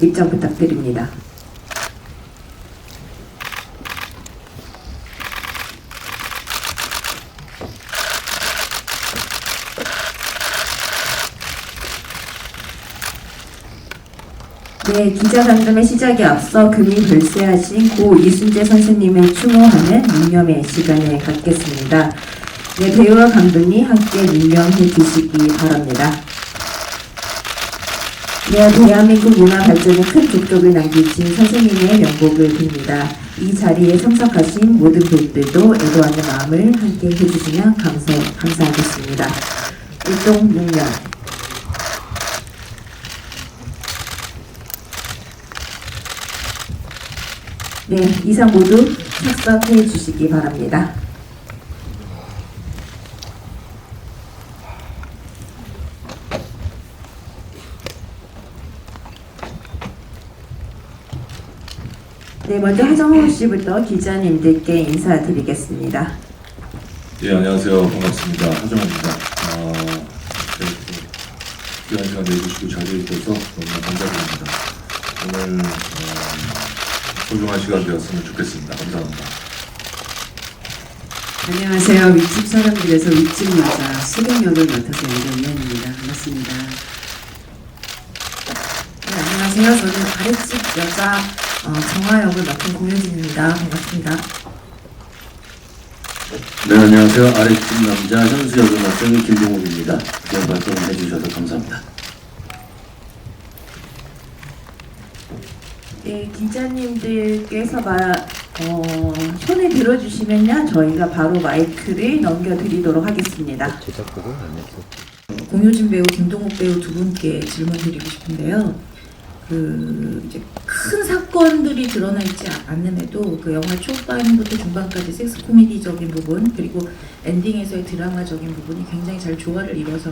입장 부탁드립니다. 네, 기자간담회 시작에 앞서 금이 별세하신 고 이순재 선생님을 추모하는 묵념의 시간을 갖겠습니다. 네, 배우와 감독님 함께 묵념해 주시기 바랍니다. 네, 대한민국 문화 발전에 큰 족적을 남기신 선생님의 명복을 빕니다. 이 자리에 참석하신 모든 분들도 애도하는 마음을 함께 해주시면 감사하겠습니다. 일동 묵념. 네, 이상 모두 착석해 주시기 바랍니다. 네, 먼저 하정우 씨부터 기자님들께 인사드리겠습니다. 예, 안녕하세요. 반갑습니다. 하정우입니다. 귀한 시간 내주시고 자리해 주셔서 너무 감사드립니다. 오늘 소중한 시간 되었으면 좋겠습니다. 감사합니다. 안녕하세요. 윗집 사람들에서 윗집 여자 수경역을 맡아서 연정위원입니다. 반갑습니다. 네, 안녕하세요. 저는 아랫집 여자 정화역을 맡은 공효진입니다. 반갑습니다. 네, 안녕하세요. 아랫집 남자 현수역을 맡은 김동욱입니다. 귀한 발언 해주셔서 감사합니다. 네, 기자님들께서 손을 들어주시면요, 저희가 바로 마이크를 넘겨드리도록 하겠습니다. 공효진 배우, 김동욱 배우 두 분께 질문드리고 싶은데요. 이제 큰 사건들이 드러나 있지 않음에도 그 영화 초반부터 중반까지 섹스 코미디적인 부분 그리고 엔딩에서의 드라마적인 부분이 굉장히 잘 조화를 이뤄서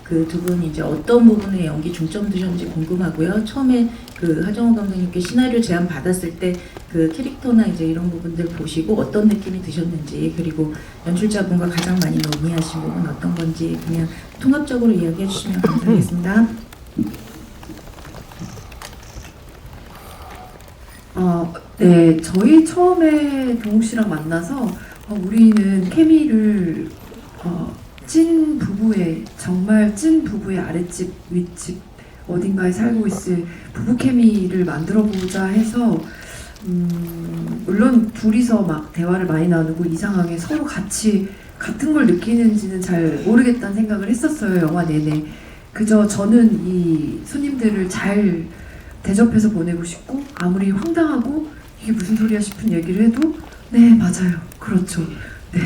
그 두 분이 이제 어떤 부분에 연기 중점 두셨는지 궁금하고요. 처음에 그 하정우 감독님께 시나리오 제안 받았을 때 그 캐릭터나 이제 이런 부분들 보시고 어떤 느낌이 드셨는지 그리고 연출자분과 가장 많이 논의하신 부분 어떤 건지 그냥 통합적으로 이야기해 주시면 감사하겠습니다. 네, 저희 처음에 동욱 씨랑 만나서 우리는 케미를 찐 부부의 정말 찐 부부의 아랫집 윗집 어딘가에 살고 있을 부부 케미를 만들어 보자 해서 물론 둘이서 막 대화를 많이 나누고 이상하게 서로 같이 같은 걸 느끼는지는 잘 모르겠다는 생각을 했었어요. 영화 내내. 그저 저는 이 손님들을 잘 대접해서 보내고 싶고 아무리 황당하고 이게 무슨 소리야 싶은 얘기를 해도 네 맞아요 그렇죠 네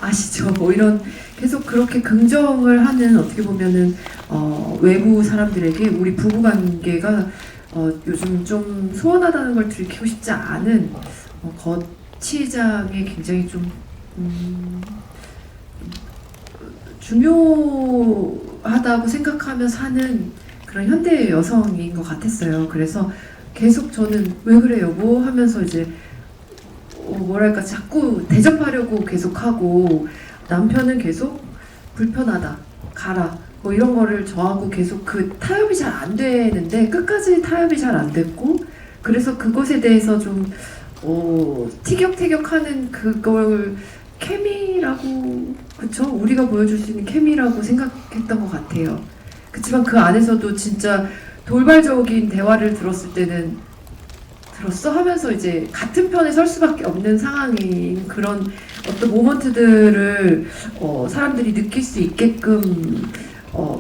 아시죠 뭐 이런 계속 그렇게 긍정을 하는 어떻게 보면은 외부 사람들에게 우리 부부관계가 요즘 좀 소원하다는 걸 들키고 싶지 않은 거치장에 굉장히 좀 중요하다고 생각하며 사는 그런 현대 여성인 것 같았어요. 그래서 계속 저는 왜 그래 여보 하면서 이제 뭐랄까 자꾸 대접하려고 계속하고 남편은 계속 불편하다 가라 뭐 이런 거를 저하고 계속 그 타협이 잘 안 되는데 끝까지 타협이 잘 안 됐고 그래서 그것에 대해서 좀 티격태격하는 그걸 케미라고 그쵸? 우리가 보여줄 수 있는 케미라고 생각했던 것 같아요. 그렇지만 그 안에서도 진짜 돌발적인 대화를 들었을 때는 들었어? 하면서 이제 같은 편에 설 수밖에 없는 상황인 그런 어떤 모먼트들을 사람들이 느낄 수 있게끔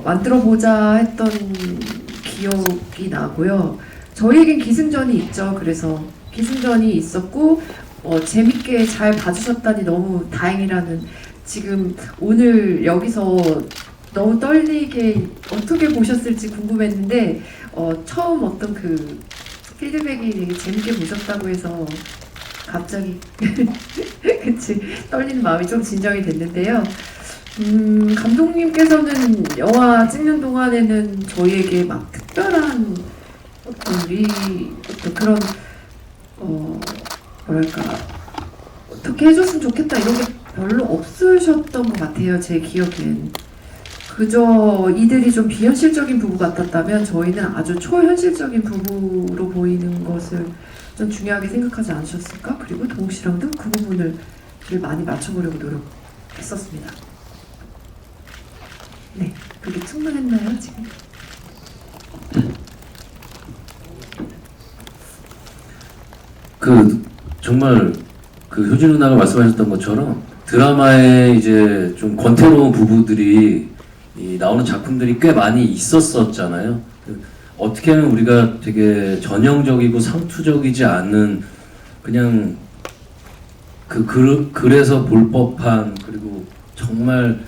만들어보자 했던 기억이 나고요. 저희에겐 기승전이 있죠. 그래서 기승전이 있었고 재밌게 잘 봐주셨다니 너무 다행이라는 지금 오늘 여기서 너무 떨리게 어떻게 보셨을지 궁금했는데 처음 어떤 그 피드백이 되게 재밌게 보셨다고 해서 갑자기 그치 떨리는 마음이 좀 진정이 됐는데요. 감독님께서는 영화 찍는 동안에는 저희에게 막 특별한 어떤 그런 뭐랄까 어떻게 해줬으면 좋겠다 이런 게 별로 없으셨던 것 같아요. 제 기억엔. 그저 이들이 좀 비현실적인 부부 같았다면 저희는 아주 초현실적인 부부로 보이는 것을 좀 중요하게 생각하지 않으셨을까? 그리고 동욱씨랑도 그 부분을 많이 맞춰보려고 노력했었습니다. 네, 그게 충분했나요 지금? 정말 효진 누나가 말씀하셨던 것처럼 드라마에 이제 좀 권태로운 부부들이 나오는 작품들이 꽤 많이 있었었잖아요. 어떻게 하면 우리가 되게 전형적이고 상투적이지 않은 그냥 그래서 볼 법한, 그리고 정말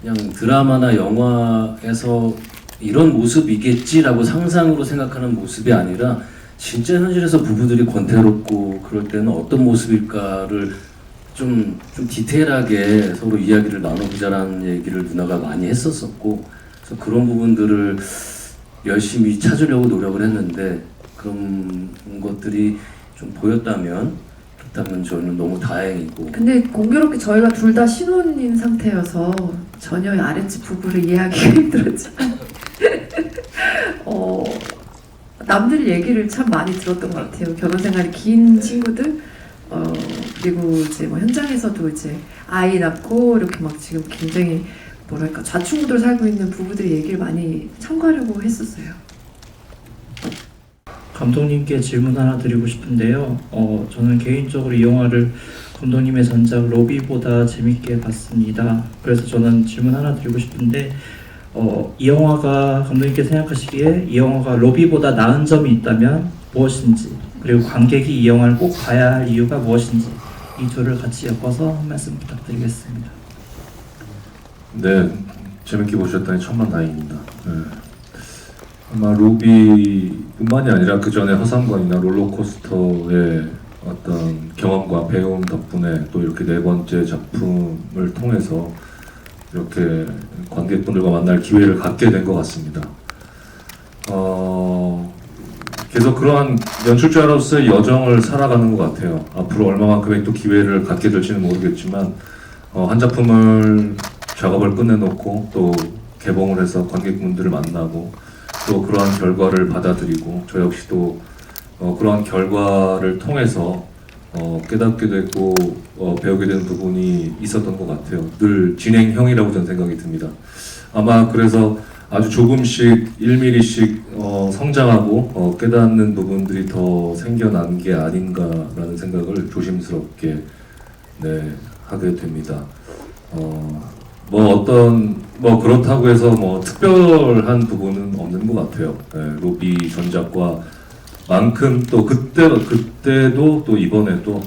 그냥 드라마나 영화에서 이런 모습이겠지라고 상상으로 생각하는 모습이 아니라 진짜 현실에서 부부들이 권태롭고 그럴 때는 어떤 모습일까를 좀 디테일하게 서로 이야기를 나눠보자라는 얘기를 누나가 많이 했었었고, 그래서 그런 부분들을 열심히 찾으려고 노력을 했는데 그런 것들이 좀 보였다면 저는 너무 다행이고. 근데 공교롭게 저희가 둘 다 신혼인 상태여서 전혀 아랫집 부부를 이해하기가 힘들었지만 남들 얘기를 참 많이 들었던 것 같아요. 결혼 생활이 긴 친구들, 그리고 이제 뭐 현장에서도 이제 아이 낳고 이렇게 막 지금 굉장히 뭐랄까 좌충우돌 살고 있는 부부들의 얘기를 많이 참고하려고 했었어요. 감독님께 질문 하나 드리고 싶은데요. 저는 개인적으로 이 영화를 감독님의 전작 로비보다 재밌게 봤습니다. 그래서 저는 질문 하나 드리고 싶은데, 이 영화가 감독님께 생각하시기에 이 영화가 로비보다 나은 점이 있다면 무엇인지, 그리고 관객이 이 영화를 꼭 봐야 할 이유가 무엇인지, 이 둘을 같이 엮어서 한 말씀 부탁드리겠습니다. 네, 재밌게 보셨다니 천만다행입니다. 네. 아마 로비뿐만이 아니라 그 전에 허상관이나 롤러코스터의 어떤 경험과 배움 덕분에 또 이렇게 네 번째 작품을 통해서 이렇게 관객분들과 만날 기회를 갖게 된 것 같습니다. 계속 그러한 연출자로서의 여정을 살아가는 것 같아요. 앞으로 얼마만큼의 또 기회를 갖게 될지는 모르겠지만 한 작품을 작업을 끝내놓고 또 개봉을 해서 관객분들을 만나고 또 그러한 결과를 받아들이고 저 역시도 그러한 결과를 통해서 깨닫게 되고 배우게 되는 부분이 있었던 것 같아요. 늘 진행형이라고 저는 생각이 듭니다. 아마 그래서 아주 조금씩 1mm씩 성장하고 깨닫는 부분들이 더 생겨난 게 아닌가라는 생각을 조심스럽게 하게 됩니다. 그렇다고 해서 특별한 부분은 없는 것 같아요. 로비 전작과 만큼 또 그때도 또 이번에도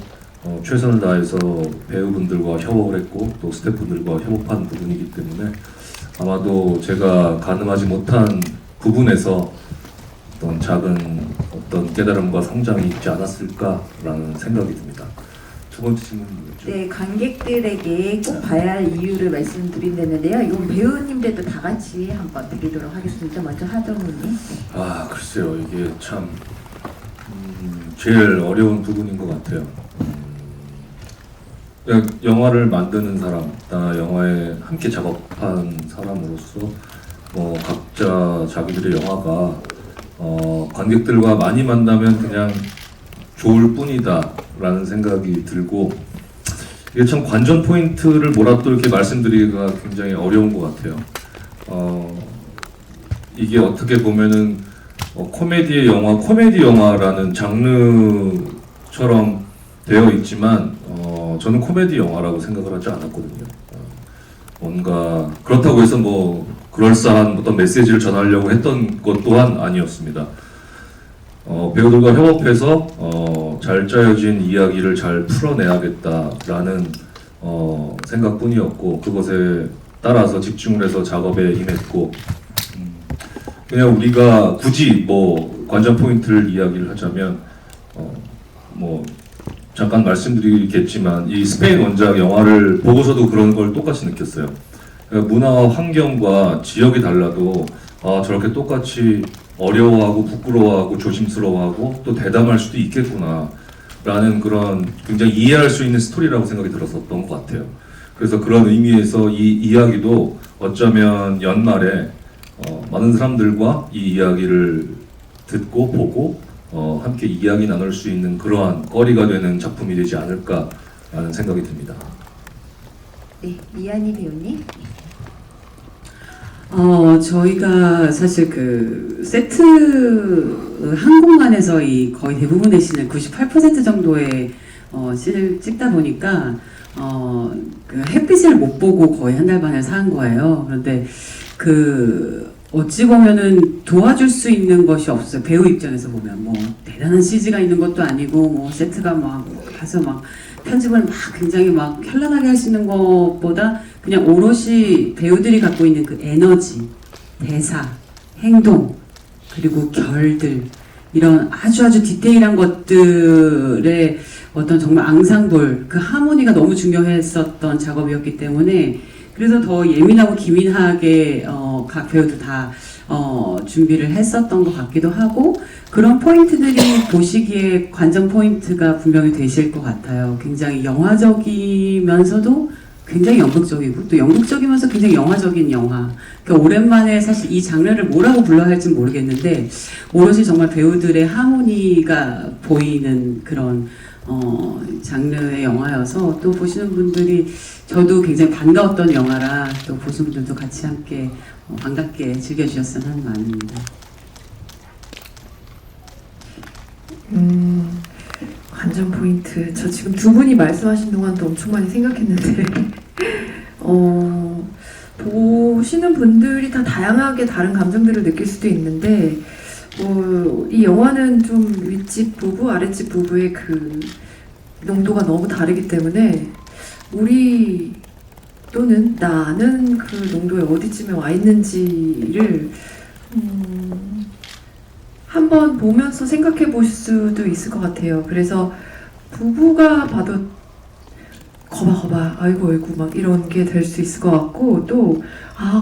최선을 다해서 배우분들과 협업을 했고 또 스태프분들과 협업한 부분이기 때문에 아마도 제가 가늠하지 못한 부분에서 어떤 작은 깨달음과 성장이 있지 않았을까라는 생각이 듭니다. 두 번째 질문은 뭐였죠? 네, 관객들에게 꼭 봐야 할 이유를 말씀드린다는데요. 이건 배우님들도 다 같이 한번 드리도록 하겠습니다. 먼저 하정우님. 글쎄요. 이게 참 제일 어려운 부분인 것 같아요. 영화를 만드는 사람, 영화에 함께 작업한 사람으로서 각자 자기들의 영화가 관객들과 많이 만나면 그냥 좋을 뿐이다라는 생각이 들고, 이게 참 관전 포인트를 뭐라 또 이렇게 말씀드리기가 굉장히 어려운 것 같아요. 이게 어떻게 보면은 코미디 영화라는 장르처럼 되어 있지만 저는 코미디 영화라고 생각을 하지 않았거든요. 뭔가 그렇다고 해서 그럴싸한 어떤 메시지를 전하려고 했던 것 또한 아니었습니다. 배우들과 협업해서 잘 짜여진 이야기를 잘 풀어내야겠다라는 생각뿐이었고, 그것에 따라서 집중을 해서 작업에 임했고, 그냥 우리가 굳이 관전 포인트를 이야기를 하자면 잠깐 말씀드리겠지만 이 스페인 원작 영화를 보고서도 그런 걸 똑같이 느꼈어요. 그러니까 문화와 환경과 지역이 달라도 저렇게 똑같이 어려워하고 부끄러워하고 조심스러워하고 또 대담할 수도 있겠구나 라는 그런 굉장히 이해할 수 있는 스토리라고 생각이 들었었던 것 같아요. 그래서 그런 의미에서 이 이야기도 어쩌면 연말에 많은 사람들과 이 이야기를 듣고 보고 함께 이야기 나눌 수 있는 그러한 거리가 되는 작품이 되지 않을까라는 생각이 듭니다. 네, 이한희 배우님. 저희가 사실 그 세트 한 공간에서 이 거의 대부분의 씬을 98% 정도의 씬을 찍다 보니까 그 햇빛을 못 보고 거의 한 달 반을 산 거예요. 그런데 그 어찌 보면은 도와줄 수 있는 것이 없어요. 배우 입장에서 보면 뭐 대단한 CG가 있는 것도 아니고 뭐 세트가 막 가서 막 편집을 막 굉장히 막 현란하게 할 수 있는 것보다 그냥 오롯이 배우들이 갖고 있는 그 에너지, 대사, 행동, 그리고 결들 이런 아주 디테일한 것들의 어떤 정말 앙상블, 그 하모니가 너무 중요했었던 작업이었기 때문에 그래서 더 예민하고 기민하게 각 배우도 다 준비를 했었던 것 같기도 하고 그런 포인트들이 보시기에 관전 포인트가 분명히 되실 것 같아요. 굉장히 영화적이면서도 굉장히 연극적이고 또 연극적이면서 굉장히 영화적인 영화. 그러니까 오랜만에 사실 이 장르를 뭐라고 불러야 할지 모르겠는데 오롯이 정말 배우들의 하모니가 보이는 그런 장르의 영화여서 또 보시는 분들이 저도 굉장히 반가웠던 영화라 또 보시는 분들도 같이 함께 반갑게 즐겨주셨으면 하는 마음입니다. 관전 포인트. 저 지금 두 분이 말씀하신 동안도 엄청 많이 생각했는데, 보시는 분들이 다 다양하게 다른 감정들을 느낄 수도 있는데, 이 영화는 좀 윗집 부부, 아랫집 부부의 그 농도가 너무 다르기 때문에, 우리 또는 나는 그 농도에 어디쯤에 와 있는지를, 한번 보면서 생각해 볼 수도 있을 것 같아요. 그래서 부부가 봐도 거봐 아이고 막 이런 게 될 수 있을 것 같고 또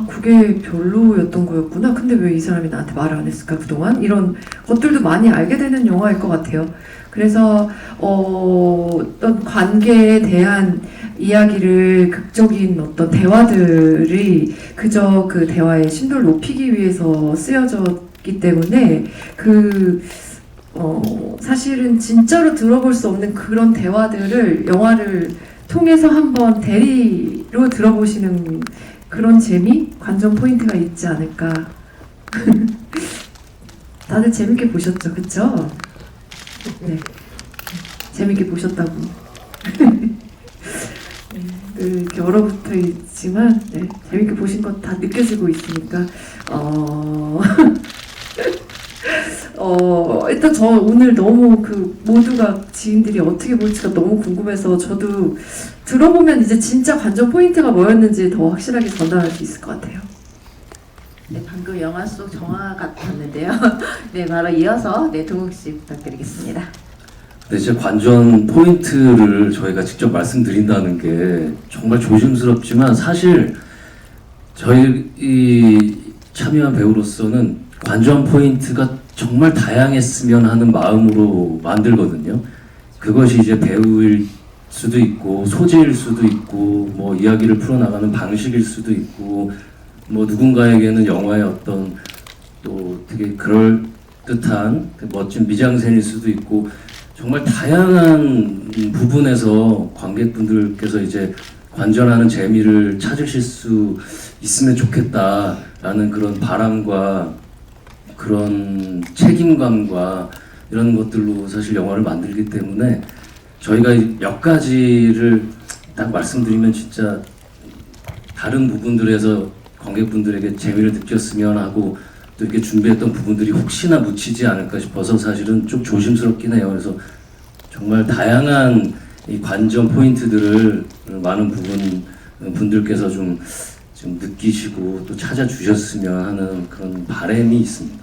그게 별로였던 거였구나. 근데 왜 이 사람이 나한테 말을 안 했을까 그동안? 이런 것들도 많이 알게 되는 영화일 것 같아요. 그래서 어떤 관계에 대한 이야기를 극적인 어떤 대화들이 그저 그 대화의 심도를 높이기 위해서 쓰여졌기 때문에 사실은 진짜로 들어볼 수 없는 그런 대화들을 영화를 통해서 한번 대리로 들어보시는 그런 재미? 관전 포인트가 있지 않을까. 다들 재밌게 보셨죠? 그쵸? 네. 재밌게 보셨다고. 이렇게 얼어붙어 있지만, 네. 재밌게 보신 것 다 느껴지고 있으니까, 일단 저 오늘 너무 모두가 지인들이 어떻게 볼지가 너무 궁금해서 저도 들어보면 이제 진짜 관전 포인트가 뭐였는지 더 확실하게 전달할 수 있을 것 같아요. 네, 방금 영화 속 정화 같았는데요. 네, 바로 이어서 동욱 씨 부탁드리겠습니다. 근데 진짜 관전 포인트를 저희가 직접 말씀드린다는 게 정말 조심스럽지만 사실 저희 이 참여한 배우로서는 관전 포인트가 정말 다양했으면 하는 마음으로 만들거든요. 그것이 이제 배우일 수도 있고 소재일 수도 있고 뭐 이야기를 풀어나가는 방식일 수도 있고 뭐 누군가에게는 영화의 어떤 또 되게 그럴듯한 멋진 미장센일 수도 있고 정말 다양한 부분에서 관객분들께서 이제 관전하는 재미를 찾으실 수 있으면 좋겠다라는 그런 바람과 그런 책임감과 이런 것들로 사실 영화를 만들기 때문에 저희가 몇 가지를 딱 말씀드리면 진짜 다른 부분들에서 관객분들에게 재미를 느꼈으면 하고 또 이렇게 준비했던 부분들이 혹시나 묻히지 않을까 싶어서 사실은 좀 조심스럽긴 해요. 그래서 정말 다양한 이 관전 포인트들을 많은 분들께서 좀 느끼시고 또 찾아주셨으면 하는 그런 바람이 있습니다.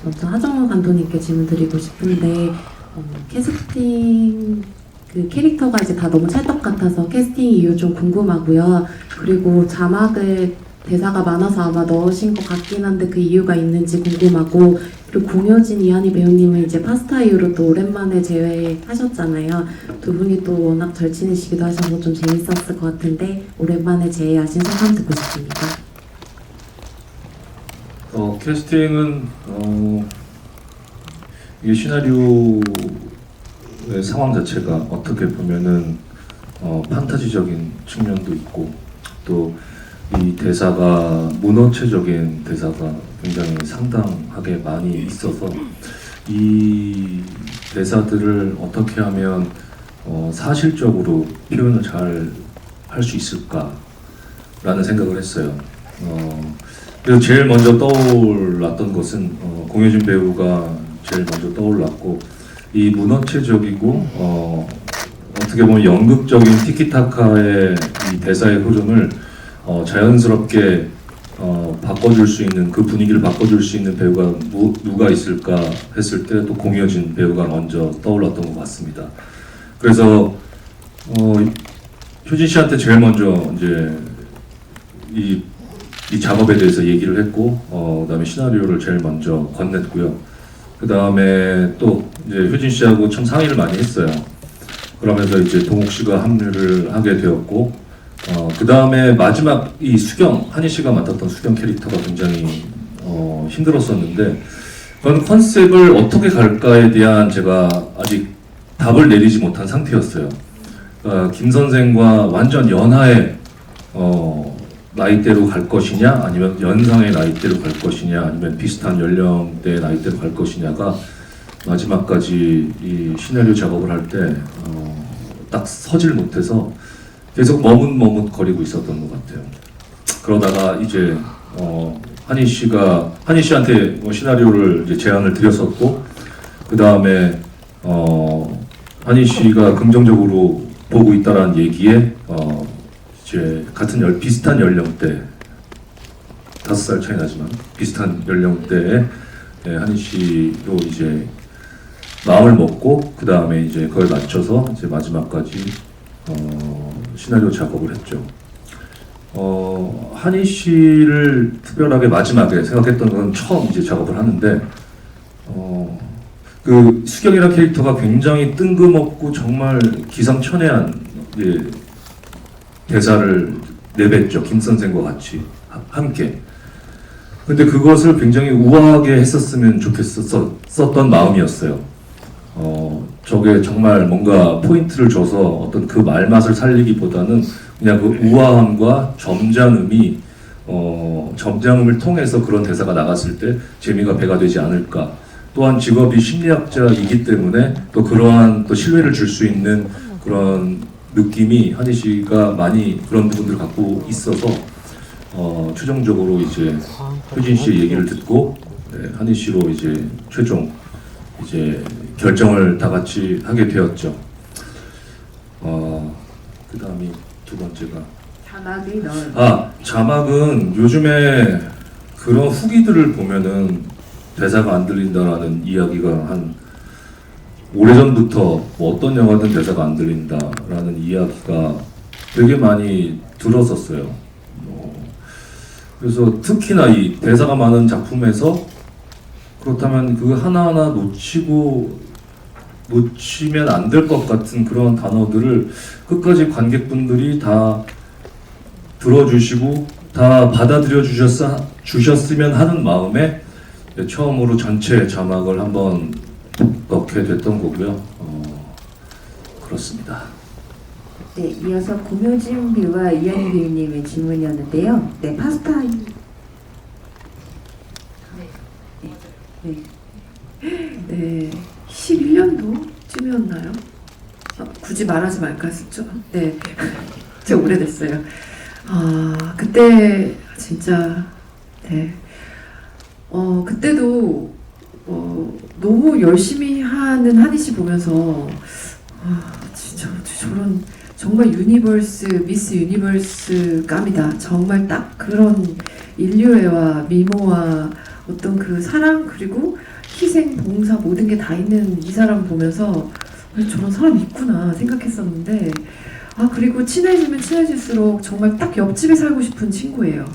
먼저 하정우 감독님께 질문 드리고 싶은데 캐스팅 그 캐릭터가 이제 다 너무 찰떡 같아서 캐스팅 이유 좀 궁금하고요. 그리고 자막을 대사가 많아서 아마 넣으신 것 같긴 한데 그 이유가 있는지 궁금하고 그리고 공효진, 이한희 배우님은 이제 파스타 이후로 또 오랜만에 재회하셨잖아요. 두 분이 또 워낙 절친이시기도 하셔서 좀 재밌었을 것 같은데 오랜만에 재회하신 소감 듣고 싶습니다. 캐스팅은 이게 시나리오의 상황 자체가 어떻게 보면은 판타지적인 측면도 있고 또 이 대사가 문어체적인 대사가 굉장히 상당하게 많이 있어서 이 대사들을 어떻게 하면 사실적으로 표현을 잘 할 수 있을까라는 생각을 했어요. 그래서 제일 먼저 떠올랐던 것은 공효진 배우가 제일 먼저 떠올랐고 이 문어체적이고 어떻게 보면 연극적인 티키타카의 이 대사의 흐름을 자연스럽게 바꿔줄 수 있는 그 분위기를 바꿔줄 수 있는 배우가 누가 있을까 했을 때 또 공효진 배우가 먼저 떠올랐던 것 같습니다. 그래서 효진 씨한테 제일 먼저 이제 이 작업에 대해서 얘기를 했고 그다음에 시나리오를 제일 먼저 건넸고요. 그다음에 또 이제 효진 씨하고 참 상의를 많이 했어요. 그러면서 이제 동욱 씨가 합류를 하게 되었고 그다음에 마지막 이 수경, 한희 씨가 맡았던 수경 캐릭터가 굉장히 힘들었었는데 그런 컨셉을 어떻게 갈까에 대한 제가 아직 답을 내리지 못한 상태였어요. 김 선생과 완전 연하의 나이대로 갈 것이냐 아니면 연상의 나이대로 갈 것이냐 아니면 비슷한 연령대의 나이대로 갈 것이냐가 마지막까지 이 시나리오 작업을 할 때 딱 서질 못해서 계속 머뭇머뭇거리고 있었던 것 같아요. 그러다가 이제 한희 씨한테 시나리오를 이제 제안을 드렸었고 그 다음에 한희 씨가 긍정적으로 보고 있다라는 얘기에 이제 비슷한 연령대 5살 차이 나지만 비슷한 연령대에 한희 씨로 이제 마음을 먹고 그 다음에 이제 그걸 맞춰서 이제 마지막까지 시나리오 작업을 했죠. 한희 씨를 특별하게 마지막에 생각했던 건 처음 이제 작업을 하는데 그 수경이라는 캐릭터가 굉장히 뜬금없고 정말 기상천외한 대사를 내뱉죠. 김 선생과 같이 함께. 근데 그것을 굉장히 우아하게 했었으면 좋겠었던 마음이었어요. 저게 정말 뭔가 포인트를 줘서 어떤 그 말맛을 살리기보다는 그냥 그 우아함과 점잖음이 점잖음을 통해서 그런 대사가 나갔을 때 재미가 배가 되지 않을까. 또한 직업이 심리학자이기 때문에 또 그러한 또 신뢰를 줄 수 있는 그런 느낌이 한희 씨가 많이 그런 부분들을 갖고 있어서 최종적으로 이제 효진 씨의 얘기를 듣고 한희 씨로 이제 최종 이제 결정을 다 같이 하게 되었죠. 그 다음이 두 번째가 자막은 요즘에 그런 후기들을 보면은 대사가 안 들린다라는 이야기가 한 오래전부터 뭐 어떤 영화든 대사가 안 들린다라는 이야기가 되게 많이 들었었어요. 그래서 특히나 이 대사가 많은 작품에서 그렇다면 그 하나하나 놓치면 안 될 것 같은 그런 단어들을 끝까지 관객분들이 다 들어주시고 다 받아들여 주셨으면 하는 마음에 처음으로 전체 자막을 한번 넣게 됐던 거고요. 그렇습니다. 네, 이어서 공효진 배우와 이한희 배우님의 질문이었는데요. 네, 파스타. 네, 11년도쯤이었나요? 굳이 말하지 말까 했었죠. 네, 진짜 오래됐어요. 그때 진짜 네, 그때도 너무 열심히 하는 한희 씨 보면서 진짜 저런 정말 미스 유니버스 감이다. 정말 딱 그런 인류애와 미모와 어떤 그 사랑 그리고 희생, 봉사 모든 게 다 있는 이 사람 보면서 저런 사람 있구나 생각했었는데 그리고 친해지면 친해질수록 정말 딱 옆집에 살고 싶은 친구예요.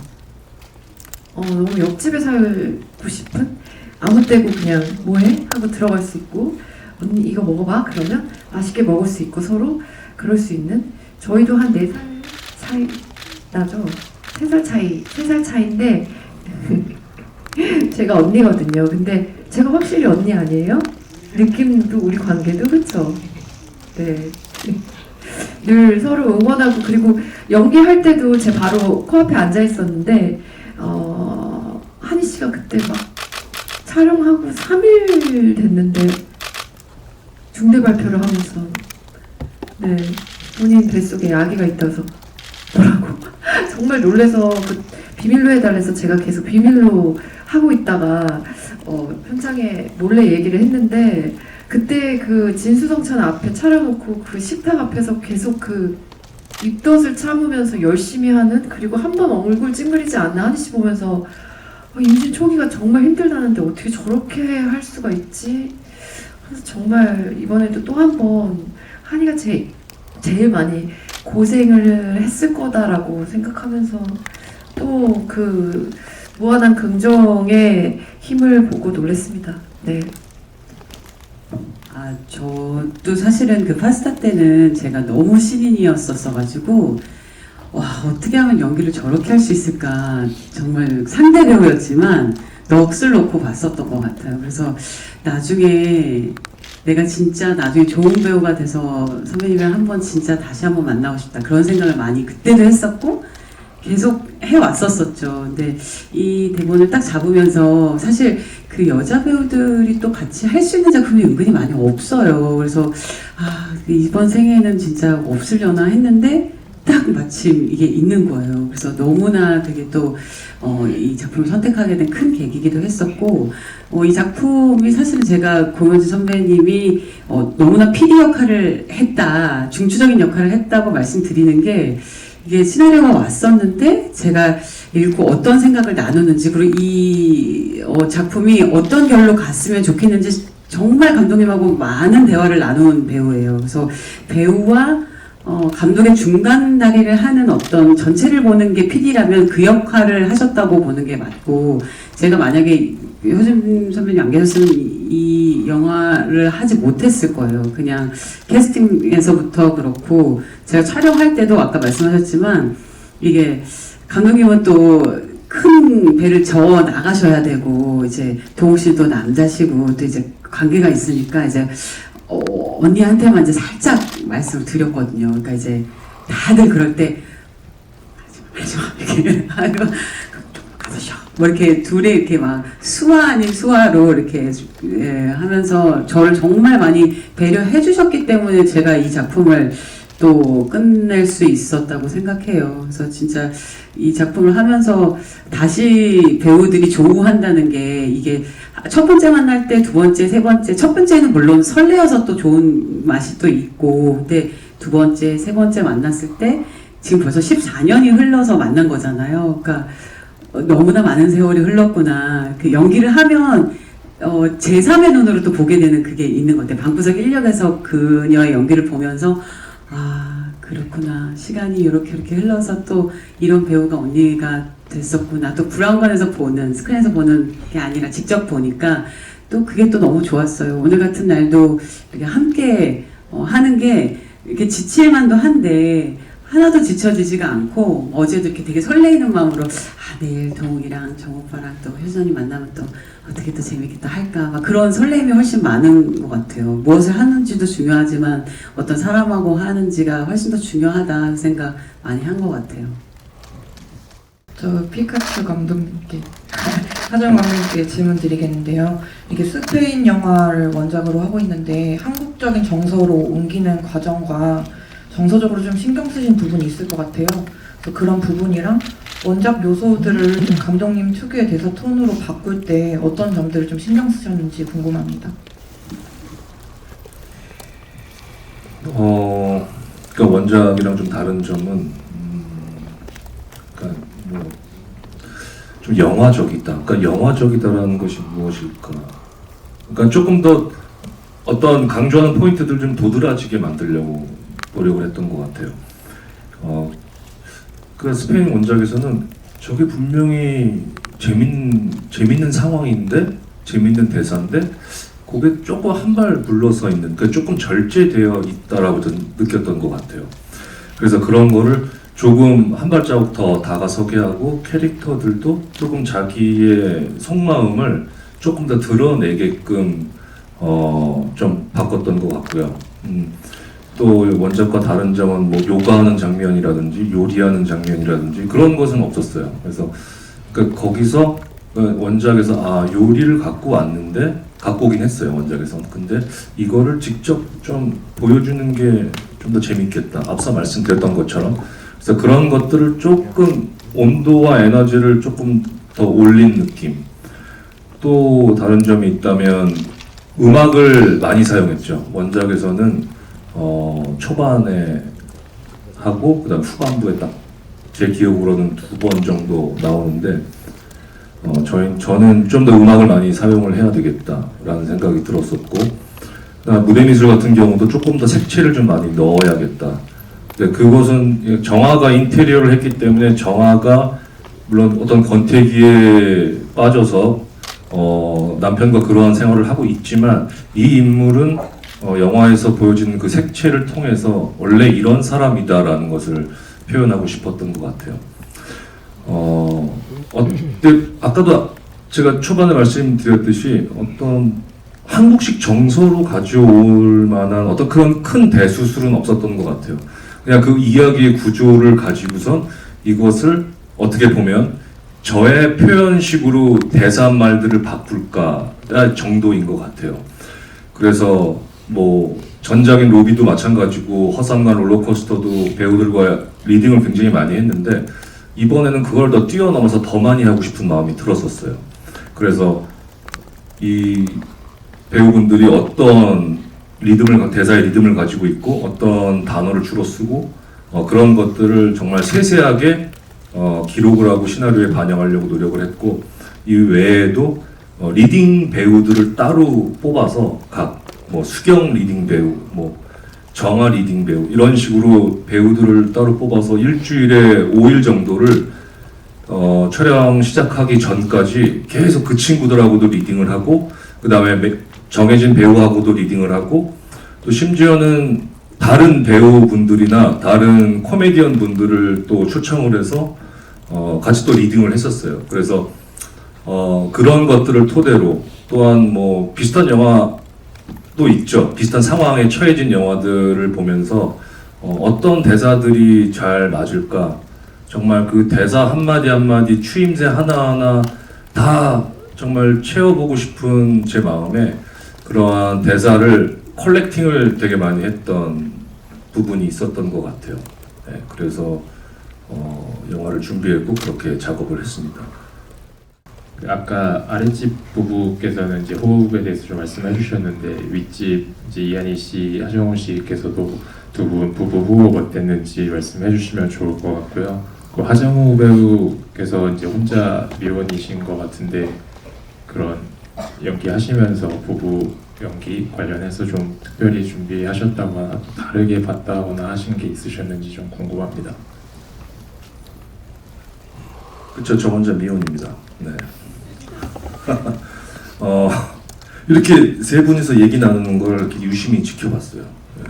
너무 옆집에 살고 싶은 아무 때고 그냥 뭐해? 하고 들어갈 수 있고 언니 이거 먹어봐 그러면 맛있게 먹을 수 있고 서로 그럴 수 있는 저희도 한 4살 차이 나죠? 3살 차이인데 제가 언니거든요. 근데 제가 확실히 언니 아니에요? 느낌도 우리 관계도 그쵸? 네. 늘 서로 응원하고 그리고 연기할 때도 제 바로 코앞에 앉아 있었는데 한희 씨가 그때 막 촬영하고 3일 됐는데 중대 발표를 하면서 네 본인 뱃속에 아기가 있다서 뭐라고 정말 놀래서 그 비밀로 해달래서 제가 계속 비밀로 하고 있다가 현장에 몰래 얘기를 했는데 그때 그 진수성찬 앞에 차려놓고 그 식탁 앞에서 계속 그 입덧을 참으면서 열심히 하는 그리고 한 번 얼굴 찡그리지 않는 한희 씨 보면서 임신 초기가 정말 힘들다는데 어떻게 저렇게 할 수가 있지? 그래서 정말 이번에도 또 한 번 한이가 제일 많이 고생을 했을 거다라고 생각하면서 또 그 무한한 긍정의 힘을 보고 놀랐습니다. 네. 아, 저도 사실은 그 파스타 때는 제가 너무 신인이었었어가지고 와, 어떻게 하면 연기를 저렇게 할 수 있을까 정말 상대 배우였지만 넋을 놓고 봤었던 것 같아요. 그래서 나중에 내가 진짜 나중에 좋은 배우가 돼서 선배님이랑 한번 진짜 다시 한번 만나고 싶다 그런 생각을 많이 그때도 했었고 계속 해왔었었죠. 근데 이 대본을 딱 잡으면서 사실 그 여자 배우들이 또 같이 할 수 있는 작품이 은근히 많이 없어요. 그래서 아, 이번 생에는 진짜 없으려나 했는데 딱 마침 이게 있는 거예요. 그래서 너무나 되게 또 이 작품을 선택하게 된 큰 계기이기도 했었고 이 작품이 사실은 제가 고현지 선배님이 너무나 PD 역할을 했다, 중추적인 역할을 했다고 말씀드리는 게 이게 시나리오가 왔었는데 제가 읽고 어떤 생각을 나누는지 그리고 이 작품이 어떤 결로 갔으면 좋겠는지 정말 감독님하고 많은 대화를 나눈 배우예요. 그래서 배우와 감독의 중간 다리를 하는 어떤 전체를 보는 게 PD라면 그 역할을 하셨다고 보는 게 맞고 제가 만약에 효진 선배님 안 계셨으면 이 영화를 하지 못했을 거예요. 그냥 캐스팅에서부터 그렇고 제가 촬영할 때도 아까 말씀하셨지만 이게 감독님은 또 큰 배를 저어 나가셔야 되고 이제 동욱 씨도 남자시고 또 이제 관계가 있으니까 이제 언니한테만 이제 살짝 말씀을 드렸거든요. 그러니까 이제 다들 그럴 때 하지 마 이렇게 아이고 좀 가서 쉬어 뭐 이렇게 둘이 이렇게 막 수화 아닌 수화로 이렇게 하면서 저를 정말 많이 배려해 주셨기 때문에 제가 이 작품을 또 끝낼 수 있었다고 생각해요. 그래서 진짜 이 작품을 하면서 다시 배우들이 조우한다는 게 이게 첫 번째 만날 때, 두 번째, 세 번째, 첫 번째는 물론 설레어서 또 좋은 맛이 또 있고, 근데 두 번째, 세 번째 만났을 때 지금 벌써 14년이 흘러서 만난 거잖아요. 그러니까 너무나 많은 세월이 흘렀구나. 그 연기를 하면 제3의 눈으로 또 보게 되는 그게 있는 것 같아요. 방구석 인력에서 그녀의 연기를 보면서 아 그렇구나. 시간이 이렇게 흘러서 또 이런 배우가 언니가 됐었구나. 또 브라운관에서 보는 스크린에서 보는 게 아니라 직접 보니까 또 그게 또 너무 좋았어요. 오늘 같은 날도 이렇게 함께 하는 게 이렇게 지칠만도 한데 하나도 지쳐지지가 않고 어제도 이렇게 되게 설레이는 마음으로 아 내일 동욱이랑 정오빠랑 또 효전이 만나면 또 어떻게 또 재밌게 또 할까 막 그런 설레임이 훨씬 많은 것 같아요. 무엇을 하는지도 중요하지만 어떤 사람하고 하는지가 훨씬 더 중요하다 생각 많이 한 것 같아요. 저 피카츄 감독님께 하정 감독님께 질문 드리겠는데요. 이게 스페인 영화를 원작으로 하고 있는데 한국적인 정서로 옮기는 과정과 정서적으로 좀 신경 쓰신 부분이 있을 것 같아요. 그래서 그런 부분이랑 원작 요소들을 좀 감독님 특유의 대사 톤으로 바꿀 때 어떤 점들을 좀 신경 쓰셨는지 궁금합니다. 그러니까 원작이랑 좀 다른 점은 그러니까 뭐 좀 영화적이다. 그러니까 영화적이다라는 것이 무엇일까? 그러니까 조금 더 어떤 강조하는 포인트들 좀 도드라지게 만들려고 노력을 했던 것 같아요. 그 스페인 원작에서는 저게 분명히 재밌는 상황인데 재밌는 대사인데 그게 조금 한 발 물러서 있는, 그 조금 절제되어 있다라고 저는 느꼈던 것 같아요. 그래서 그런 거를 조금 한 발자국 더 다가서게 하고 캐릭터들도 조금 자기의 속마음을 조금 더 드러내게끔 좀 바꿨던 것 같고요. 또 원작과 다른 점은 뭐 요가하는 장면이라든지 요리하는 장면이라든지 그런 것은 없었어요. 그래서 거기서 원작에서 요리를 갖고 오긴 했어요, 원작에서. 근데 이거를 직접 좀 보여주는 게 좀 더 재밌겠다. 앞서 말씀드렸던 것처럼. 그래서 그런 것들을 조금 온도와 에너지를 조금 더 올린 느낌. 또 다른 점이 있다면 음악을 많이 사용했죠. 원작에서는 초반에 하고 그다음 후반부에 딱 제 기억으로는 2번 정도 나오는데 저는 좀 더 음악을 많이 사용을 해야 되겠다라는 생각이 들었었고, 무대 미술 같은 경우도 조금 더 색채를 좀 많이 넣어야겠다. 근데 그것은 정화가 인테리어를 했기 때문에 정화가 물론 어떤 권태기에 빠져서 남편과 그러한 생활을 하고 있지만 이 인물은 영화에서 보여지는 그 색채를 통해서 원래 이런 사람이다라는 것을 표현하고 싶었던 것 같아요. 근데 아까도 제가 초반에 말씀드렸듯이 어떤 한국식 정서로 가져올 만한 어떤 그런 큰 대수술은 없었던 것 같아요. 그냥 그 이야기의 구조를 가지고선 이것을 어떻게 보면 저의 표현식으로 대사 말들을 바꿀까 정도인 것 같아요. 그래서 뭐 전작인 로비도 마찬가지고 허상관 롤러코스터도 배우들과 리딩을 굉장히 많이 했는데 이번에는 그걸 더 뛰어넘어서 더 많이 하고 싶은 마음이 들었었어요. 그래서 이 배우분들이 어떤 대사의 리듬을 가지고 있고 어떤 단어를 주로 쓰고 그런 것들을 정말 세세하게 기록을 하고 시나리오에 반영하려고 노력을 했고, 이 외에도 리딩 배우들을 따로 뽑아서 뭐 수경 리딩 배우, 뭐 정화 리딩 배우 이런 식으로 배우들을 따로 뽑아서 일주일에 5일 정도를 촬영 시작하기 전까지 계속 그 친구들하고도 리딩을 하고, 그 다음에 정해진 배우하고도 리딩을 하고, 또 심지어는 다른 배우분들이나 다른 코미디언 분들을 또 초청을 해서 같이 또 리딩을 했었어요. 그래서 그런 것들을 토대로 또한 뭐 비슷한 영화도 있죠. 비슷한 상황에 처해진 영화들을 보면서 어떤 대사들이 잘 맞을까, 정말 그 대사 한마디 한마디 추임새 하나하나 다 정말 채워보고 싶은 제 마음에 그러한 대사를 컬렉팅을 되게 많이 했던 부분이 있었던 것 같아요. 네, 그래서 영화를 준비했고 그렇게 작업을 했습니다. 아까 아랫집 부부께서는 이제 호흡에 대해서 좀 말씀해 주셨는데, 윗집 이제 이한희 씨, 하정우 씨께서도 두 분 부부 호흡 어땠는지 말씀해 주시면 좋을 것 같고요. 그 하정우 배우께서 이제 혼자 미혼이신 것 같은데 그런 연기하시면서 부부 연기 관련해서 좀 특별히 준비하셨다거나 다르게 봤다거나 하신 게 있으셨는지 좀 궁금합니다. 그쵸, 저 혼자 미혼입니다. 네. 이렇게 세 분이서 얘기 나누는 걸 이렇게 유심히 지켜봤어요. 네.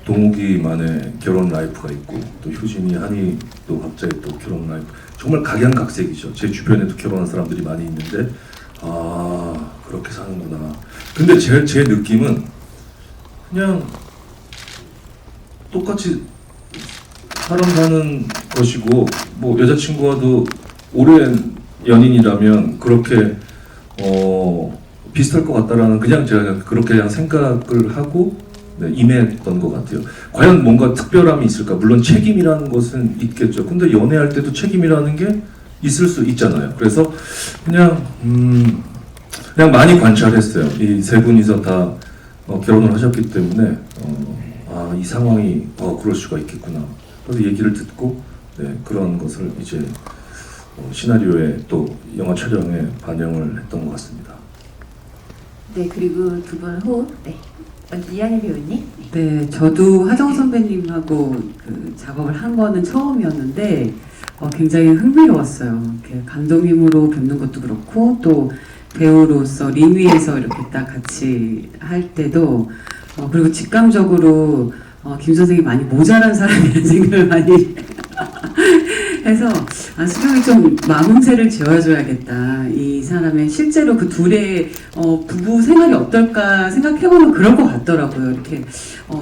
동욱이만의 결혼 라이프가 있고, 또 효진이, 한이 또 각자의 또 결혼 라이프. 정말 각양각색이죠. 제 주변에도 결혼한 사람들이 많이 있는데, 그렇게 사는구나. 근데 제 느낌은 그냥 똑같이 사람 사는 것이고, 뭐 여자친구와도 오랜 연인이라면 그렇게 비슷할 것 같다라는, 그냥 제가 그렇게 그냥 생각을 하고 임했던 것 같아요. 과연 뭔가 특별함이 있을까? 물론 책임이라는 것은 있겠죠. 근데 연애할 때도 책임이라는 게 있을 수 있잖아요. 그래서 그냥 많이 관찰했어요. 이 세 분이서 다 결혼을 하셨기 때문에 이 상황이 그럴 수가 있겠구나. 그래서 얘기를 듣고 그런 것을 이제 시나리오에 또 영화 촬영에 반영을 했던 것 같습니다. 네, 그리고 두 분 호흡. 네. 먼저 이한희 배우님. 네, 저도 하정우 선배님하고 그 작업을 한 거는 처음이었는데 굉장히 흥미로웠어요. 이렇게 감독님으로 뵙는 것도 그렇고 또 배우로서 링 위에서 이렇게 딱 같이 할 때도 그리고 직감적으로 김 선생이 많이 모자란 사람이라는 생각을 많이 해서 수경이 좀 마음새를 지어줘야겠다. 이 사람의 실제로 그 둘의 부부 생활이 어떨까 생각해보면 그럴 것 같더라고요. 이렇게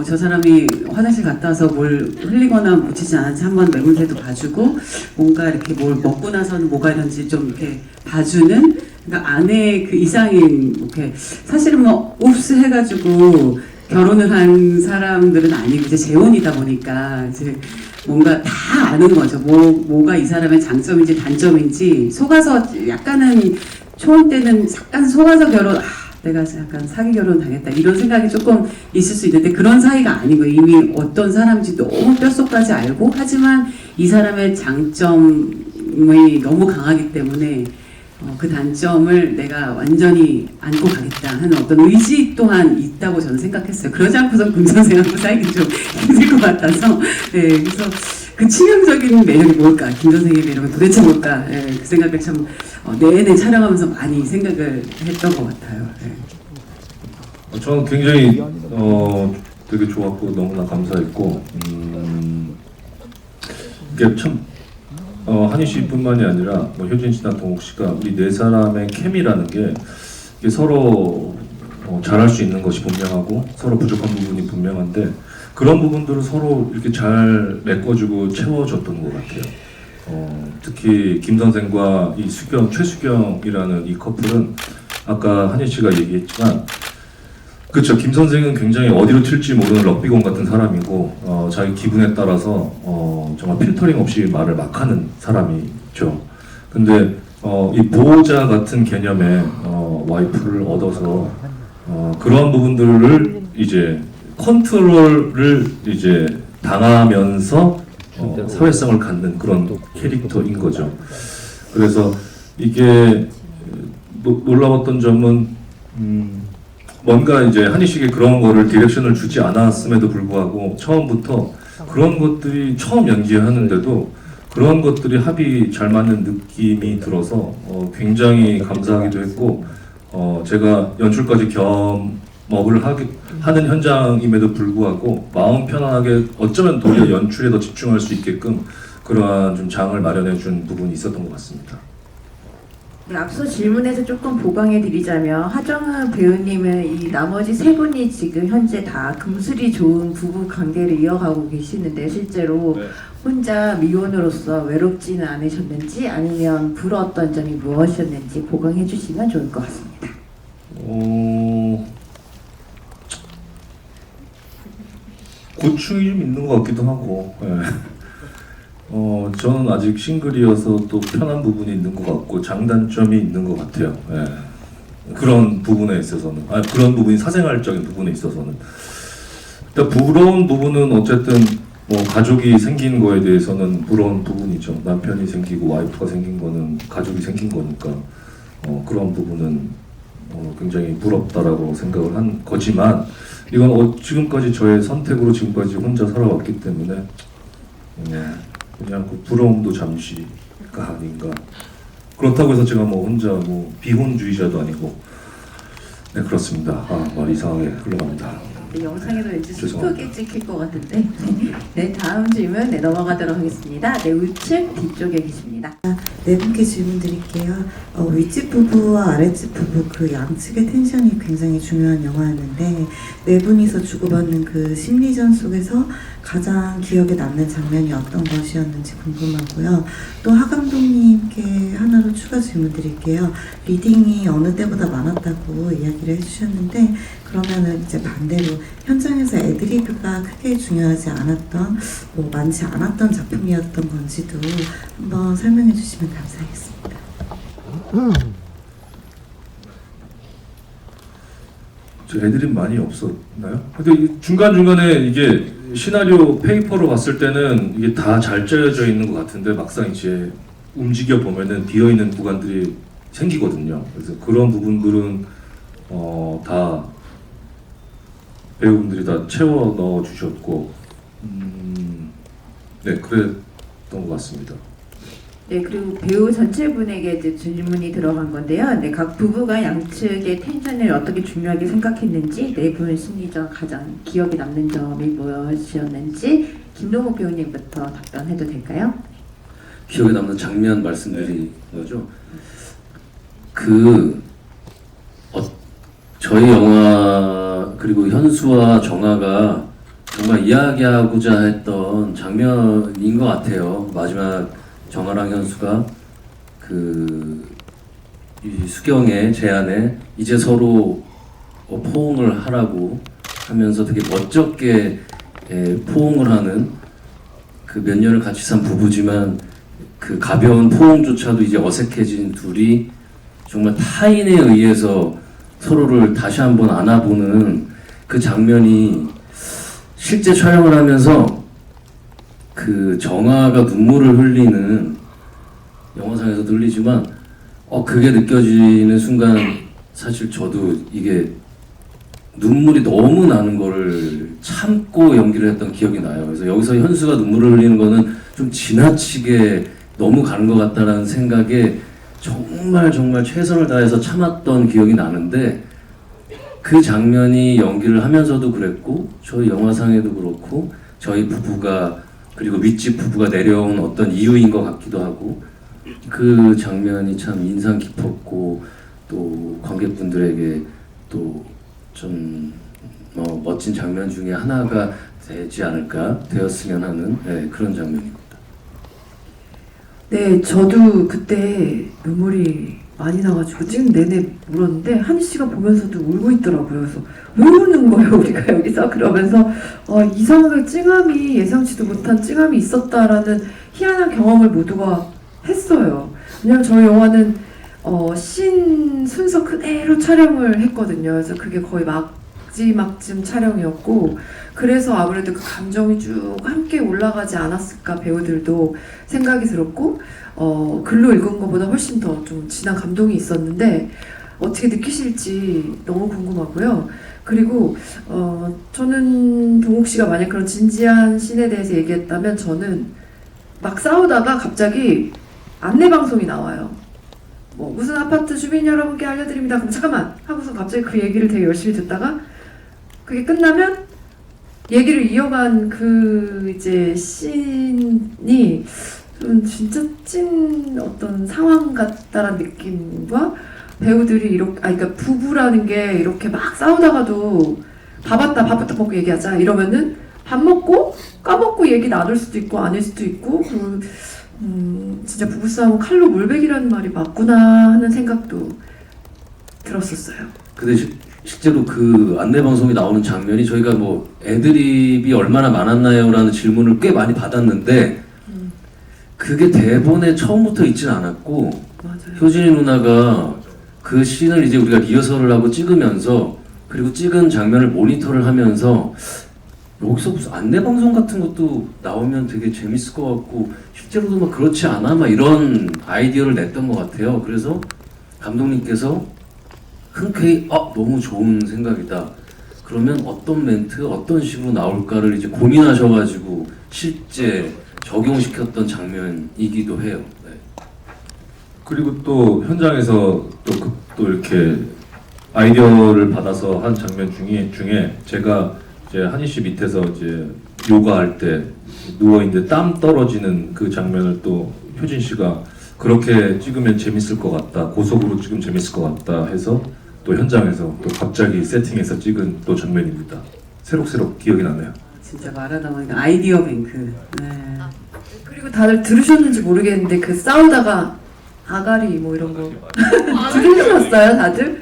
저 사람이 화장실 갔다 와서 뭘 흘리거나 묻히지 않았지 한번 매물새도 봐주고 뭔가 이렇게 뭘 먹고 나서는 뭐가 이런지 좀 이렇게 봐주는 그러니까 아내 그 이상인 이렇게 사실은 뭐 옵스 해가지고 결혼을 한 사람들은 아니고 이제 재혼이다 보니까 이제 뭔가 다 아는 거죠. 뭐가 이 사람의 장점인지 단점인지 속아서 약간은 초혼 때는 약간 속아서 내가 약간 사기 결혼 당했다 이런 생각이 조금 있을 수 있는데 그런 사이가 아니고 이미 어떤 사람인지 너무 뼛속까지 알고 하지만 이 사람의 장점이 너무 강하기 때문에 그 단점을 내가 완전히 안고 가겠다 하는 어떤 의지 또한 있다고 저는 생각했어요. 그러지 않고선 금 선생하고 사이기 좀 힘들 것 같아서 네, 그래서 그 치명적인 매력이 뭘까? 김 선생의 매력은 도대체 뭘까? 네, 그 생각을 참 내내 촬영하면서 많이 생각을 했던 것 같아요. 네. 저는 굉장히 되게 좋았고 너무나 감사했고 이게 참 한희 씨뿐만이 아니라 뭐 효진 씨나 동욱 씨가 우리 네 사람의 케미라는 게 이게 서로 잘할 수 있는 것이 분명하고 서로 부족한 부분이 분명한데 그런 부분들을 서로 이렇게 잘 메꿔주고 채워줬던 것 같아요. 특히 김 선생과 이 최수경이라는 이 커플은 아까 한희 씨가 얘기했지만 그렇죠. 김 선생은 굉장히 어디로 튈지 모르는 럭비공 같은 사람이고 자기 기분에 따라서 정말 필터링 없이 말을 막 하는 사람이죠. 근데 이 보호자 같은 개념의 와이프를 얻어서 그런 부분들을 이제 컨트롤을 이제 당하면서 사회성을 갖는 그런 캐릭터인 거죠. 그래서 이게 놀라웠던 점은 뭔가 이제 한희 씨에게 그런 거를 디렉션을 주지 않았음에도 불구하고 처음부터 그런 것들이 처음 연기하는데도 그런 것들이 합이 잘 맞는 느낌이 들어서 굉장히 감사하기도 했고 제가 연출까지 겸업을 하는 현장임에도 불구하고 마음 편안하게 어쩌면 도리어 연출에 더 집중할 수 있게끔 그러한 좀 장을 마련해 준 부분이 있었던 것 같습니다. 네, 앞서 질문에서 조금 보강해 드리자면 하정우 배우님은 이 나머지 세 분이 지금 현재 다 금슬이 좋은 부부 관계를 이어가고 계시는데 실제로 혼자 미혼으로서 외롭지는 않으셨는지 아니면 부러웠던 점이 무엇이었는지 보강해 주시면 좋을 것 같습니다. 고충이 좀 있는 것 같기도 하고 저는 아직 싱글이어서 또 편한 부분이 있는 것 같고 장단점이 있는 것 같아요. 그런 부분에 있어서는 그런 부분이 사생활적인 부분에 있어서는 부러운 부분은 어쨌든 뭐 가족이 생긴 거에 대해서는 부러운 부분이죠. 남편이 생기고 와이프가 생긴 거는 가족이 생긴 거니까 그런 부분은 굉장히 부럽다라고 생각을 한 거지만 이건 지금까지 저의 선택으로 지금까지 혼자 살아왔기 때문에 그냥 그 부러움도 잠시가 아닌가. 그렇다고 해서 제가 뭐 혼자 뭐 비혼주의자도 아니고 네 그렇습니다. 말 이상하게 흘러갑니다. 네, 영상에도 왠지 죄송합니다. 스프게 찍힐 것 같은데 네 다음 질문 넘어가도록 하겠습니다. 네 우측 뒤쪽에 계십니다. 네 분께 질문 드릴게요. 윗집 부부와 아랫집 부부 그 양측의 텐션이 굉장히 중요한 영화였는데 네 분이서 주고받는 그 심리전 속에서 가장 기억에 남는 장면이 어떤 것이었는지 궁금하고요. 또 하 감독님께 하나로 추가 질문 드릴게요. 리딩이 어느 때보다 많았다고 이야기를 해주셨는데 그러면은 이제 반대로 현장에서 애드리브가 크게 중요하지 않았던 많지 않았던 작품이었던 건지도 한번 설명해 주시면 감사하겠습니다. 저 애드립 많이 없었나요? 근데 중간중간에 이게 시나리오 페이퍼로 봤을 때는 이게 다 잘 짜여져 있는 것 같은데 막상 이제 움직여 보면은 비어 있는 구간들이 생기거든요. 그래서 그런 부분들은 다 배우분들이 다 채워 넣어 주셨고, 네 그랬던 것 같습니다. 네, 그리고 배우 전체 분에게 이제 질문이 들어간 건데요. 네, 각 부부가 양측의 텐션을 어떻게 중요하게 생각했는지, 네 분 심리적 가장 기억에 남는 점이 무엇이었는지, 김동욱 배우님부터 답변해도 될까요? 기억에 남는 장면 말씀드린 거죠. 저희 영화 그리고 현수와 정아가 정말 이야기하고자 했던 장면인 것 같아요. 마지막 정아랑 현수가 이 수경의 제안에 이제 서로 포옹을 하라고 하면서 되게 멋쩍게 포옹을 하는 그 몇 년을 같이 산 부부지만 그 가벼운 포옹조차도 이제 어색해진 둘이 정말 타인에 의해서 서로를 다시 한번 안아보는 그 장면이 실제 촬영을 하면서 그 정아가 눈물을 흘리는 영화상에서도 흘리지만 그게 느껴지는 순간 사실 저도 이게 눈물이 너무 나는 거를 참고 연기를 했던 기억이 나요. 그래서 여기서 현수가 눈물을 흘리는 거는 좀 지나치게 너무 가는 것 같다라는 생각에 정말 최선을 다해서 참았던 기억이 나는데 그 장면이 연기를 하면서도 그랬고 저희 영화상에도 그렇고 저희 부부가 그리고 윗집 부부가 내려온 어떤 이유인 것 같기도 하고 그 장면이 참 인상 깊었고 또 관객분들에게 또 좀 멋진 장면 중에 하나가 되지 않을까 되었으면 하는 그런 장면입니다. 네, 저도 그때 눈물이 많이 나가지고 찍는 내내 울었는데 한희 씨가 보면서도 울고 있더라고요. 그래서 왜 우는 거예요, 우리가 여기서? 그러면서 이상하게 찡함이 예상치도 못한 찡함이 있었다라는 희한한 경험을 모두가 했어요. 왜냐면 저희 영화는 씬 순서 그대로 촬영을 했거든요. 그래서 그게 거의 마지막쯤 촬영이었고 그래서 아무래도 그 감정이 쭉 함께 올라가지 않았을까 배우들도 생각이 들었고 글로 읽은 것보다 훨씬 더 좀 진한 감동이 있었는데 어떻게 느끼실지 너무 궁금하고요. 그리고 저는 동욱 씨가 만약 그런 진지한 씬에 대해서 얘기했다면 저는 막 싸우다가 갑자기 안내 방송이 나와요. 무슨 아파트 주민 여러분께 알려드립니다. 그럼 잠깐만 하고서 갑자기 그 얘기를 되게 열심히 듣다가 그게 끝나면 얘기를 이어간 그 이제 씬이 좀 진짜 찐 어떤 상황 같다라는 느낌과 배우들이 이렇게 그러니까 부부라는 게 이렇게 막 싸우다가도 밥부터 먹고 얘기하자 이러면은 밥 먹고 까먹고 얘기 나눌 수도 있고 아닐 수도 있고 진짜 부부싸움은 칼로 물베기라는 말이 맞구나 하는 생각도 들었었어요. 근데 실제로 그 안내방송이 나오는 장면이 저희가 애드립이 얼마나 많았나요? 라는 질문을 꽤 많이 받았는데 그게 대본에 처음부터 있진 않았고 맞아요. 효진이 누나가 그 씬을 이제 우리가 리허설을 하고 찍으면서 그리고 찍은 장면을 모니터를 하면서 여기서 무슨 안내방송 같은 것도 나오면 되게 재밌을 것 같고 실제로도 막 그렇지 않아? 막 이런 아이디어를 냈던 것 같아요. 그래서 감독님께서 흔쾌히 너무 좋은 생각이다. 그러면 어떤 멘트, 어떤 식으로 나올까를 이제 고민하셔가지고 실제 적용시켰던 장면이기도 해요. 네. 그리고 또 현장에서 또 이렇게 아이디어를 받아서 한 장면 중에 제가 이제 한희 씨 밑에서 이제 요가할 때 누워 있는데 땀 떨어지는 그 장면을 또 효진 씨가 그렇게 찍으면 재밌을 것 같다, 고속으로 찍으면 재밌을 것 같다 해서 또 현장에서 또 갑자기 세팅해서 찍은 또 장면입니다. 새록새록 기억이 나네요. 진짜 말하다 보니까 아이디어 뱅크. 네. 그리고 다들 들으셨는지 모르겠는데 그 싸우다가 아가리 이런 거 들으셨어요 다들?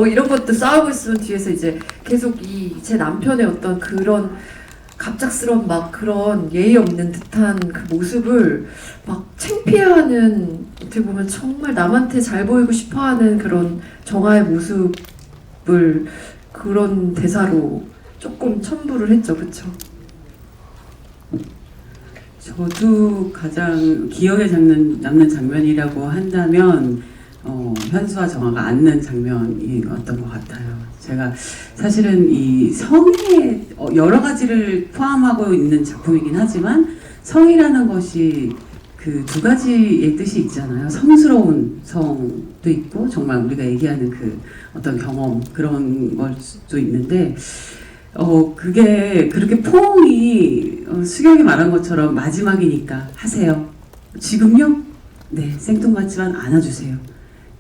이런 것도 싸우고 있으면 뒤에서 이제 계속 제 남편의 어떤 그런 갑작스러운 막 그런 예의 없는 듯한 그 모습을 막 창피해하는 어떻게 보면 정말 남한테 잘 보이고 싶어하는 그런 정아의 모습을 그런 대사로 조금 첨부를 했죠, 그렇죠? 저도 가장 기억에 남는 장면이라고 한다면 현수와 정아가 앉는 장면이었던 것 같아요. 제가 사실은 이 성에 여러 가지를 포함하고 있는 작품이긴 하지만 성이라는 것이 그 두 가지의 뜻이 있잖아요. 성스러운 성도 있고 정말 우리가 얘기하는 그 어떤 경험 그런 걸 수도 있는데 그게 그렇게 포옹이 수경이 말한 것처럼 마지막이니까 하세요. 지금요? 네, 생뚱맞지만 안아주세요.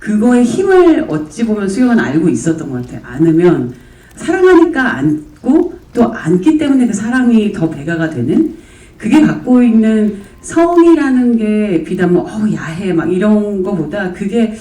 그거의 힘을 어찌 보면 수경은 알고 있었던 것 같아요. 안으면 사랑하니까 안고 또 안기 때문에 그 사랑이 더 배가가 되는 그게 갖고 있는 성이라는 게 비단 뭐 야해 막 이런 거보다 그게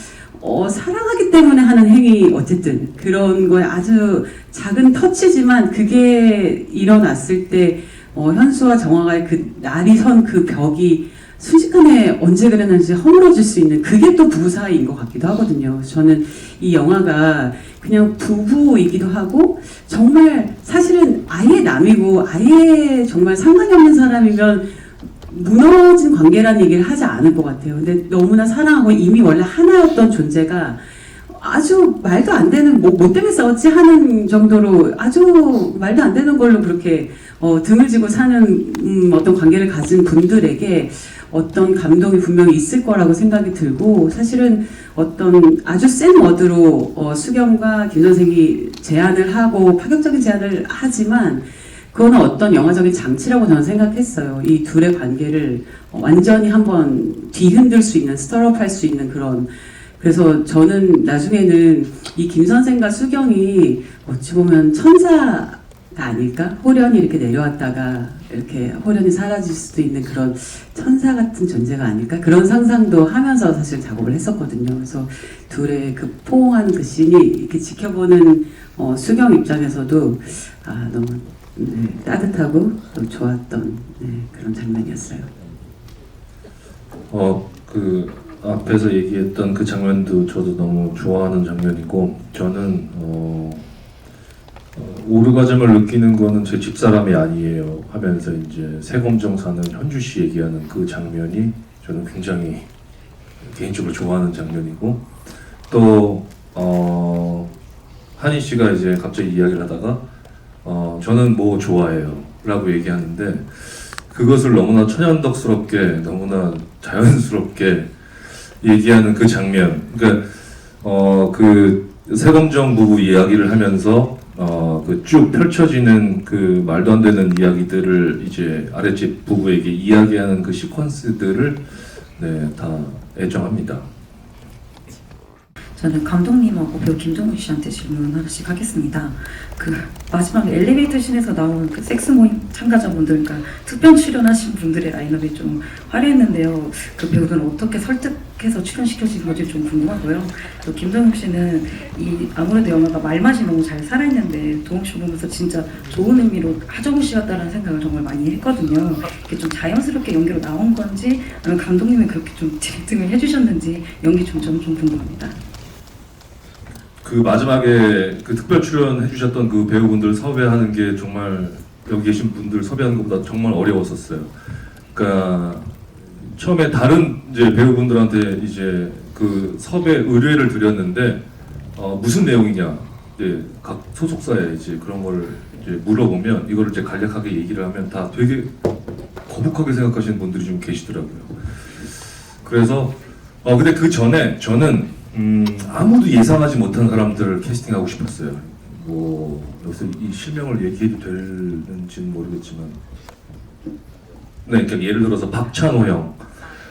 사랑하기 때문에 하는 행위 어쨌든 그런 거에 아주 작은 터치지만 그게 일어났을 때 현수와 정화가의 그 날이 선 그 벽이 순식간에 언제 그랬는지 허물어질 수 있는 그게 또 부부 사이인 것 같기도 하거든요. 저는 이 영화가 그냥 부부이기도 하고 정말 사실은 아예 남이고 아예 정말 상관이 없는 사람이면 무너진 관계라는 얘기를 하지 않을 것 같아요. 근데 너무나 사랑하고 이미 원래 하나였던 존재가 아주 말도 안 되는 뭐 때문에 싸웠지 하는 정도로 아주 말도 안 되는 걸로 그렇게 등을 지고 사는 어떤 관계를 가진 분들에게 어떤 감동이 분명히 있을 거라고 생각이 들고 사실은 어떤 아주 센 워드로 수경과 김 선생이 제안을 하고 파격적인 제안을 하지만 그거는 어떤 영화적인 장치라고 저는 생각했어요. 이 둘의 관계를 완전히 한번 뒤흔들 수 있는 스터럽할 수 있는 그런 그래서 저는 나중에는 이 김 선생과 수경이 어찌 보면 천사가 아닐까? 호련이 이렇게 내려왔다가 이렇게 호련이 사라질 수도 있는 그런 천사 같은 존재가 아닐까? 그런 상상도 하면서 사실 작업을 했었거든요. 그래서 둘의 그 포옹하는 그 씬이 이렇게 지켜보는 수경 입장에서도 너무 따뜻하고 또 좋았던 그런 장면이었어요. 그 앞에서 얘기했던 그 장면도 저도 너무 좋아하는 장면이고 저는 오르가즘을 느끼는 거는 제 집사람이 아니에요 하면서 이제 세검정 사는 현주 씨 얘기하는 그 장면이 저는 굉장히 개인적으로 좋아하는 장면이고 또 한희 씨가 이제 갑자기 이야기를 하다가 저는 뭐 좋아해요 라고 얘기하는데 그것을 너무나 천연덕스럽게 너무나 자연스럽게 얘기하는 그 장면 그러니까 그 세검정 부부 이야기를 하면서 그 쭉 펼쳐지는 그 말도 안 되는 이야기들을 이제 아랫집 부부에게 이야기하는 그 시퀀스들을 다 애정합니다. 저는 감독님하고 배우 김정욱 씨한테 질문 하나씩 하겠습니다. 그 마지막에 엘리베이터 씬에서 나온 그 섹스 모임 참가자분들, 그러니까 특별 출연하신 분들의 라인업이 좀 화려했는데요. 그 배우들은 어떻게 설득해서 출연시켜진 건지 좀 궁금하고요. 또 김정욱 씨는 아무래도 영화가 말맛이 너무 잘 살아있는데 도홍 씨 보면서 진짜 좋은 의미로 하정우 씨 같다라는 생각을 정말 많이 했거든요. 이게 좀 자연스럽게 연기로 나온 건지 아니면 감독님이 그렇게 좀 디렉팅을 해주셨는지 연기 좀 궁금합니다. 그 마지막에 그 특별 출연해 주셨던 그 배우분들 섭외하는 게 정말 여기 계신 분들 섭외하는 것보다 정말 어려웠었어요. 그러니까 처음에 다른 이제 배우분들한테 이제 그 섭외 의뢰를 드렸는데 무슨 내용이냐 이제 각 소속사에 이제 그런 걸 이제 물어보면 이거를 이제 간략하게 얘기를 하면 다 되게 거북하게 생각하시는 분들이 좀 계시더라고요. 그래서 근데 그 전에 저는 아무도 예상하지 못한 사람들을 캐스팅하고 싶었어요. 뭐 여기서 이 실명을 얘기해도 되는지는 모르겠지만, 그러니까 예를 들어서 박찬호 형,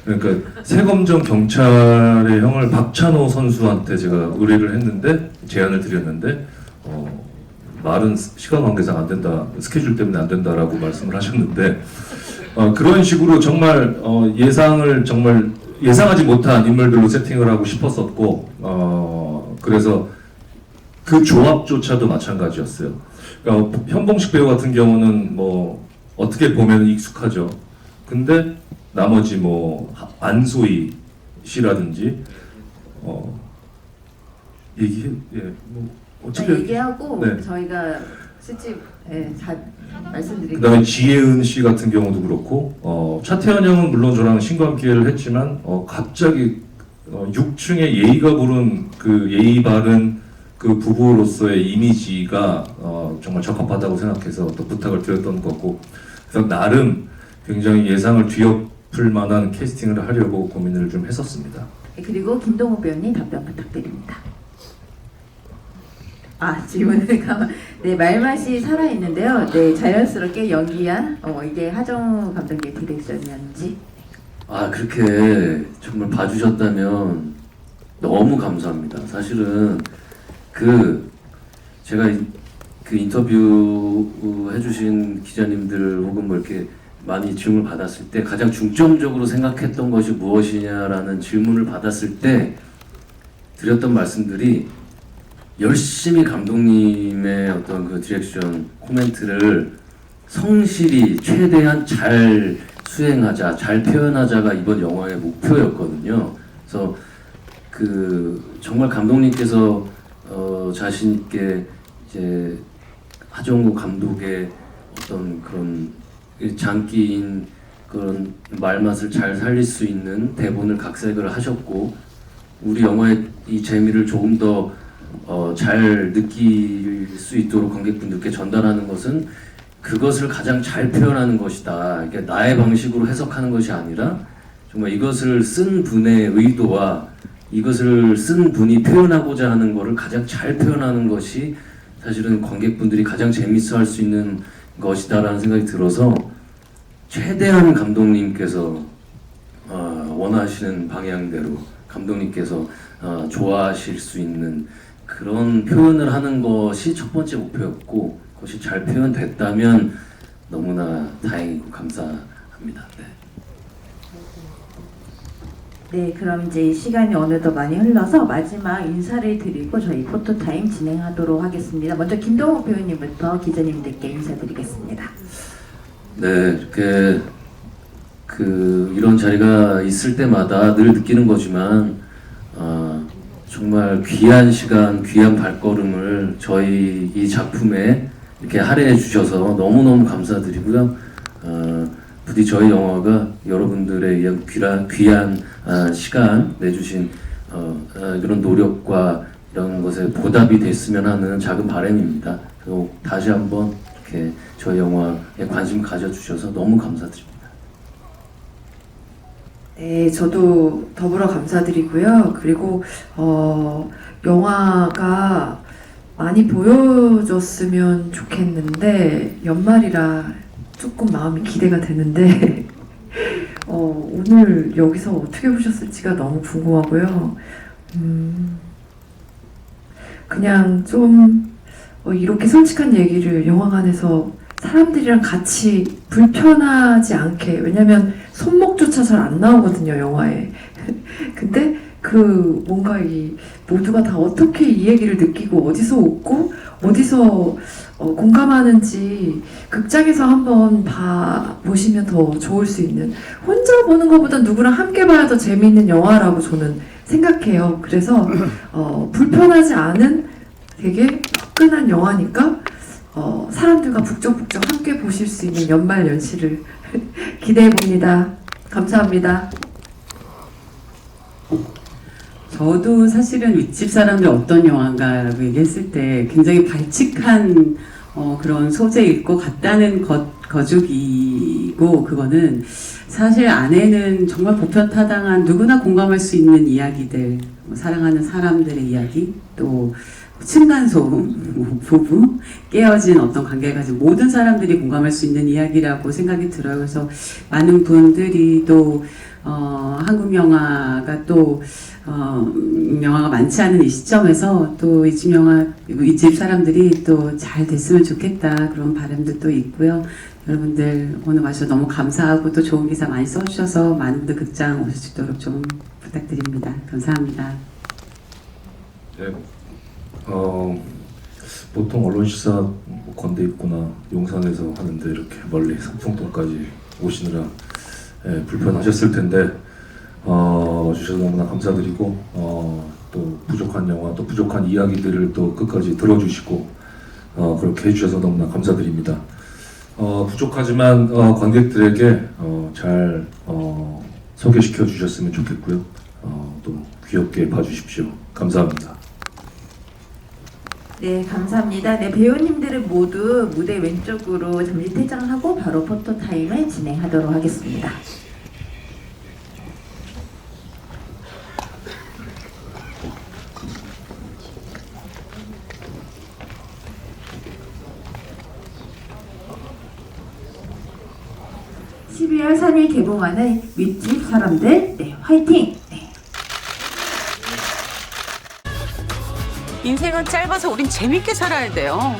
그러니까 세검정 경찰의 형을 박찬호 선수한테 제가 의뢰를 했는데 제안을 드렸는데 말은 시간 관계상 안 된다, 스케줄 때문에 안 된다라고 말씀을 하셨는데 그런 식으로 정말 예상을 정말 예상하지 못한 인물들로 세팅을 하고 싶었었고 그래서 그 조합조차도 마찬가지였어요. 그러니까 현봉식 배우 같은 경우는 뭐 어떻게 보면 익숙하죠. 근데 나머지 뭐 안소희 씨라든지 뭐 어떻게 얘기하고 네. 저희가 실제 다 말씀드릴게요. 그다음에 지혜은 씨 같은 경우도 그렇고 차태현 형은 물론 저랑 신관계를 했지만 갑자기 6층에 예의가 부른 그 예의 바른 그 부부로서의 이미지가 정말 적합하다고 생각해서 또 부탁을 드렸던 거고 그래서 나름 굉장히 예상을 만한 캐스팅을 하려고 고민을 좀 했었습니다. 네, 그리고 김동욱 배우님 답변 부탁드립니다. 질문을 가만. 네, 말맛이 살아있는데요. 네, 자연스럽게 연기한 이게 하정우 감독의 디렉션이었는지. 그렇게 정말 봐주셨다면 너무 감사합니다. 사실은 제가 그 인터뷰 해주신 기자님들 혹은 뭐 이렇게 많이 질문을 받았을 때 가장 중점적으로 생각했던 것이 무엇이냐라는 질문을 받았을 때 드렸던 말씀들이 열심히 감독님의 어떤 그 디렉션 코멘트를 성실히 최대한 잘 수행하자, 잘 표현하자가 이번 영화의 목표였거든요. 그래서 정말 감독님께서 자신 있게 이제 하정우 감독의 어떤 그런 장기인 그런 말맛을 잘 살릴 수 있는 대본을 각색을 하셨고, 우리 영화의 이 재미를 조금 더 잘 느낄 수 있도록 관객분들께 전달하는 것은 그것을 가장 잘 표현하는 것이다. 이게 나의 방식으로 해석하는 것이 아니라 정말 이것을 쓴 분의 의도와 이것을 쓴 분이 표현하고자 하는 것을 가장 잘 표현하는 것이 사실은 관객분들이 가장 재밌어 할 수 있는 것이다라는 생각이 들어서 최대한 감독님께서 원하시는 방향대로 감독님께서 좋아하실 수 있는 그런 표현을 하는 것이 첫 번째 목표였고, 그것이 잘 표현됐다면 너무나 다행이고 감사합니다. 네, 그럼 이제 시간이 어느덧 많이 흘러서 마지막 인사를 드리고 저희 포토타임 진행하도록 하겠습니다. 먼저 김동욱 배우님부터 기자님들께 인사드리겠습니다. 네, 이렇게 이런 자리가 있을 때마다 늘 느끼는 거지만 정말 귀한 시간, 귀한 발걸음을 저희 이 작품에 이렇게 할애해 주셔서 너무너무 감사드리고요. 부디 저희 영화가 여러분들의 귀한 시간 내주신 그런 노력과 이런 것에 보답이 됐으면 하는 작은 바람입니다. 그리고 다시 한번 이렇게 저희 영화에 관심 가져주셔서 너무 감사드립니다. 네, 저도 더불어 감사드리고요. 그리고 영화가 많이 보여줬으면 좋겠는데 연말이라 조금 마음이 기대가 되는데 오늘 여기서 어떻게 보셨을지가 너무 궁금하고요. 그냥 좀 이렇게 솔직한 얘기를 영화관에서 사람들이랑 같이 불편하지 않게, 왜냐면 손목조차 잘 안 나오거든요, 영화에. 근데 뭔가 모두가 다 어떻게 이 얘기를 느끼고 어디서 웃고 어디서 공감하는지 극장에서 한번 보시면 더 좋을 수 있는, 혼자 보는 것보다 누구랑 함께 봐야 더 재미있는 영화라고 저는 생각해요. 그래서 불편하지 않은 되게 화끈한 영화니까 사람들과 북적북적 함께 보실 수 있는 연말 연시를 기대해 봅니다. 감사합니다. 저도 사실은 윗집 사람들 어떤 영화인가라고 얘기했을 때 굉장히 발칙한 그런 소재일 것 같다는 거죽이고, 그거는 사실 안에는 정말 보편타당한 누구나 공감할 수 있는 이야기들, 사랑하는 사람들의 이야기, 또 층간소음, 부부, 깨어진 어떤 관계를 가진 모든 사람들이 공감할 수 있는 이야기라고 생각이 들어요. 그래서 많은 분들이 또 한국 영화가 또 영화가 많지 않은 이 시점에서 또 이 집 사람들이 또 잘 됐으면 좋겠다, 그런 바람도 또 있고요. 여러분들 오늘 와주셔서 너무 감사하고 또 좋은 기사 많이 써주셔서 많은 분들 극장 오실 수 있도록 좀 부탁드립니다. 감사합니다. 네. 보통 언론 시사 건대 입구나 용산에서 하는데 이렇게 멀리 삼성동까지 오시느라 불편하셨을 텐데 와주셔서 너무나 감사드리고, 또 부족한 영화, 또 부족한 이야기들을 또 끝까지 들어주시고 그렇게 해주셔서 너무나 감사드립니다. 부족하지만 관객들에게 잘 소개시켜 주셨으면 좋겠고요. 또 귀엽게 봐주십시오. 감사합니다. 네, 감사합니다. 네, 배우님들은 모두 무대 왼쪽으로 잠시 퇴장하고 바로 포토타임을 진행하도록 하겠습니다. 12월 3일 개봉하는 윗집 사람들, 네, 화이팅! 네. 인생은 짧아서 우린 재밌게 살아야 돼요.